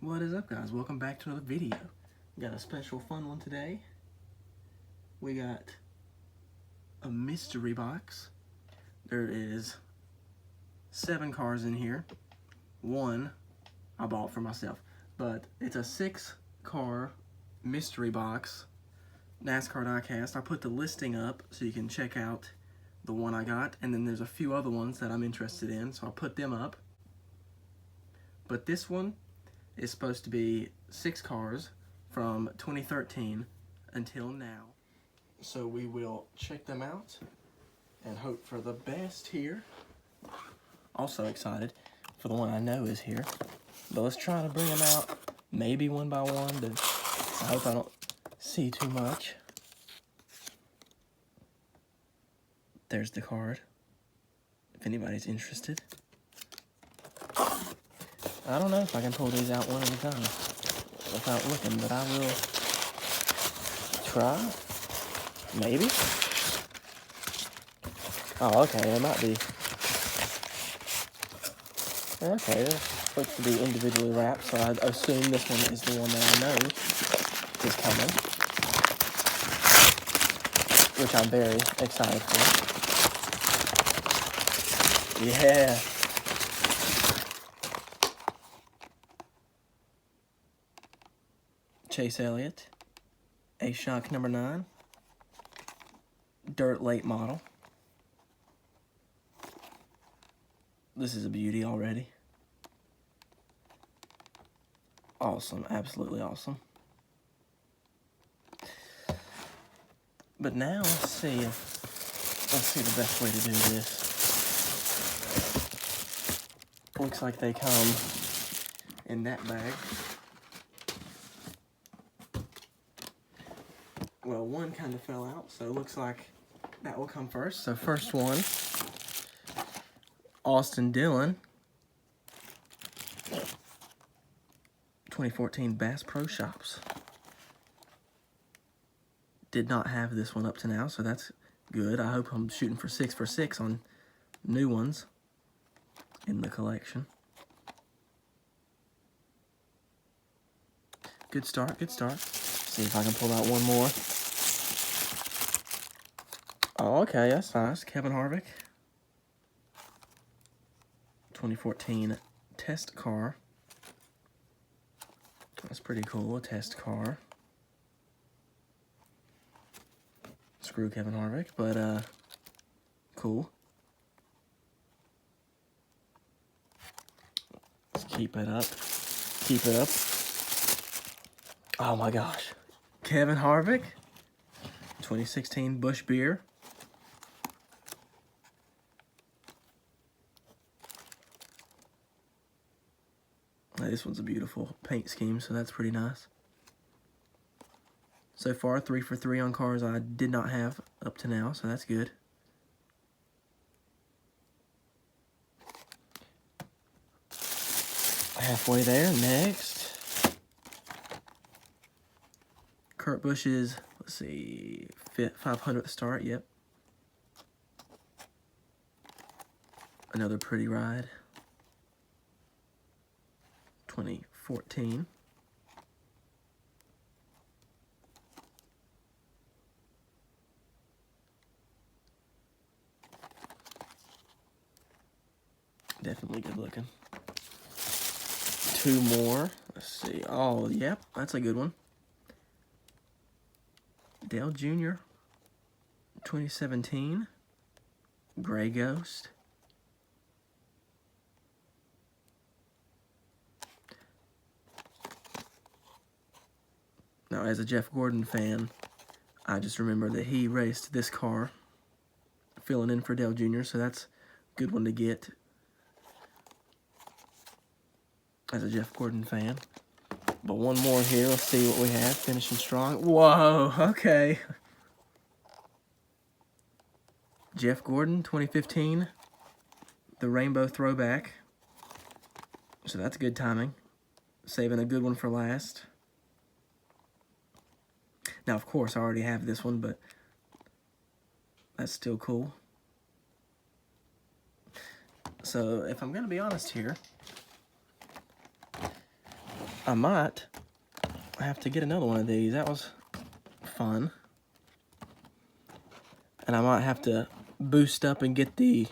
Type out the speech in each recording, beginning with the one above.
What is up, guys? Welcome back to another video. Got a special fun one today. We got a mystery box. There is 7 cars in here. One I bought for myself, but it's a 6-car mystery box, NASCAR Diecast. I put the listing up so you can check out the one I got, and then there's a few other ones that I'm interested in, so I'll put them up. But this one is supposed to be 6 cars from 2013 until now. So we will check them out and hope for the best here. Also excited for the one I know is here. But let's try to bring them out maybe one by one. I hope I don't see too much. There's the card, if anybody's interested. I don't know if I can pull these out one at a time without looking, but I will try. Maybe. Oh, okay, it might be. Okay, they're supposed to be individually wrapped, so I assume this one is the one that I know is coming, which I'm very excited for. Yeah. Chase Elliott, A-Shock number 9, Dirt Late model. This is a beauty already. Awesome, absolutely awesome. But now let's see the best way to do this. Looks like they come in that bag. Well, one kind of fell out, so it looks like that will come first. So first one, Austin Dillon, 2014 Bass Pro Shops. Did not have this one up to now, so that's good. I hope I'm shooting for 6 for 6 on new ones in the collection. Good start, good start. See if I can pull out one more. Oh, okay, that's nice. Kevin Harvick, 2014 test car. That's pretty cool, a test car. Screw Kevin Harvick, but cool. Let's keep it up. Keep it up. Oh my gosh. Kevin Harvick, 2016 Busch Beer. This one's a beautiful paint scheme, so that's pretty nice. So far, 3 for 3 on cars I did not have up to now, so that's good. Halfway there, next. Kurt Busch's, let's see, 500th start, yep. Another pretty ride. 2014. Definitely good looking. 2 more. Let's see. Oh, yep, that's a good one. Dale Jr., 2017 Gray Ghost. Now, as a Jeff Gordon fan, I just remember that he raced this car, filling in for Dale Jr., so that's a good one to get as a Jeff Gordon fan. But one more here, let's see what we have, finishing strong. Whoa, okay. Jeff Gordon, 2015, the Rainbow Throwback. So that's good timing. Saving a good one for last. Now, of course, I already have this one, but that's still cool. So, if I'm going to be honest here, I might have to get another one of these. That was fun. And I might have to boost up and get the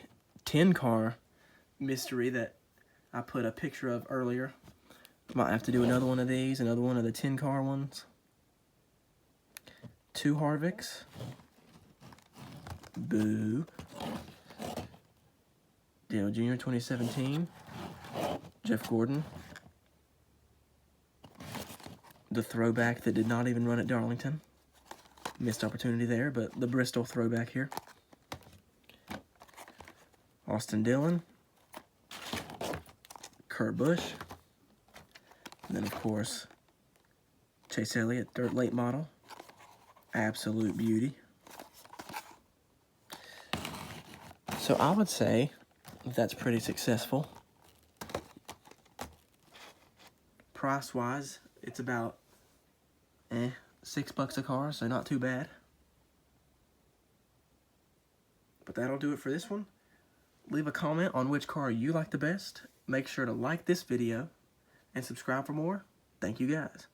10-car mystery that I put a picture of earlier. Might have to do another one of these, another one of the 10-car ones. 2 Harvicks. Boo. Dale Jr. 2017. Jeff Gordon. The throwback that did not even run at Darlington. Missed opportunity there, but the Bristol throwback here. Austin Dillon. Kurt Busch. And then, of course, Chase Elliott, dirt late model. Absolute beauty. So I would say that's pretty successful. Price-wise, it's about $6 a car, so not too bad. But that'll do it for this one. Leave a comment on which car you like the best. Make sure to like this video and subscribe for more. Thank you guys.